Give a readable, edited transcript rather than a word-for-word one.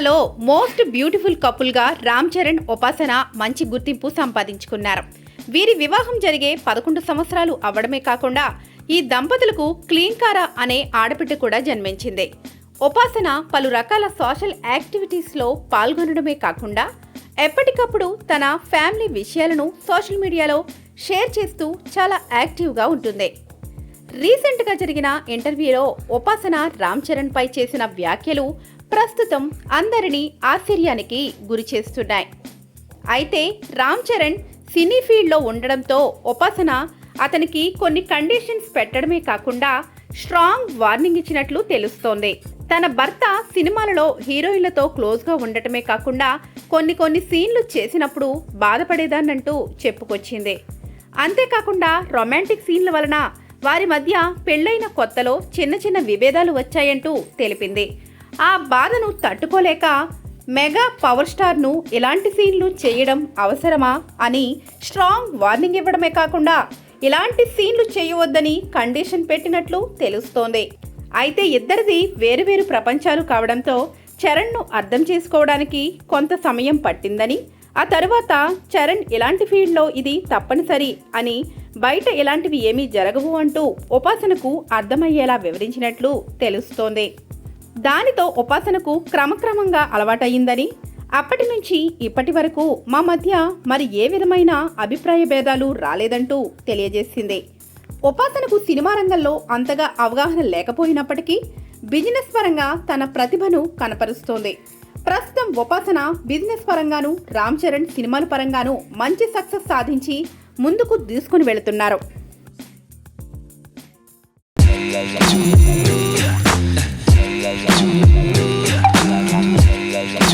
సినిమాలో most beautiful కపుల్గా Ram Charan, ఉపాసన మంచి గుర్తింపు సంపాదించుకున్నారు. వీరి వివాహం జరిగే 11 సంవత్సరాలు అవ్వడమే కాకుండా ఈ దంపతులకు క్లీన్కారా అనే ఆడబిడ్డ కూడా జన్మించింది. ఉపాసన పలు రకాల సోషల్ యాక్టివిటీస్లో పాల్గొనడమే కాకుండా ఎప్పటికప్పుడు తన ఫ్యామిలీ విషయాలను సోషల్ మీడియాలో షేర్ చేస్తూ చాలా యాక్టివ్గా ఉంటుంది. రీసెంట్గా జరిగిన ఇంటర్వ్యూలో ఉపాసన రామ్ చరణ్ పై చేసిన వ్యాఖ్యలు ప్రస్తుతం అందరినీ ఆశ్చర్యానికి గురి చేస్తున్నాయి. అయితే రామ్ చరణ్ సినీ ఫీల్డ్లో ఉండడంతో ఉపాసన అతనికి కొన్ని కండిషన్స్ పెట్టడమే కాకుండా స్ట్రాంగ్ వార్నింగ్ ఇచ్చినట్లు తెలుస్తోంది. తన భర్త సినిమాలలో హీరోయిన్లతో క్లోజ్గా ఉండటమే కాకుండా కొన్ని సీన్లు చేసినప్పుడు బాధపడేదాన్నంటూ చెప్పుకొచ్చింది. అంతేకాకుండా రొమాంటిక్ సీన్ల వలన వారి మధ్య పెళ్లైన కొత్తలో చిన్న విభేదాలు వచ్చాయంటూ తెలిపింది. ఆ బాధను తట్టుకోలేక మెగా పవర్ స్టార్ను ఇలాంటి సీన్లు చేయడం అవసరమా అని స్ట్రాంగ్ వార్నింగ్ ఇవ్వడమే కాకుండా ఇలాంటి సీన్లు చేయవద్దని కండిషన్ పెట్టినట్లు తెలుస్తోంది. అయితే ఇద్దరిది వేరువేరు ప్రపంచాలు కావడంతో చరణ్ను అర్థం చేసుకోవడానికి కొంత సమయం పట్టిందని, ఆ తరువాత చరణ్ ఇలాంటి ఫీల్డ్లో ఇది తప్పనిసరి అని, బయట ఇలాంటివి ఏమీ జరగవు అంటూ ఉపాసనకు అర్థమయ్యేలా వివరించినట్లు తెలుస్తోంది. దానితో ఉపాసనకు క్రమక్రమంగా అలవాటయ్యిందని, అప్పటి నుంచి ఇప్పటి వరకు మా మధ్య మరి ఏ విధమైన అభిప్రాయ భేదాలు రాలేదంటూ తెలియజేసింది. ఉపాసనకు సినిమా రంగంలో అంతగా అవగాహన లేకపోయినప్పటికీ బిజినెస్ పరంగా తన ప్రతిభను కనపరుస్తోంది. ప్రస్తుతం ఉపాసన బిజినెస్ పరంగాను, రామ్ చరణ్ సినిమాల పరంగాను మంచి సక్సెస్ సాధించి ముందుకు దూసుకుని వెళుతున్నారు.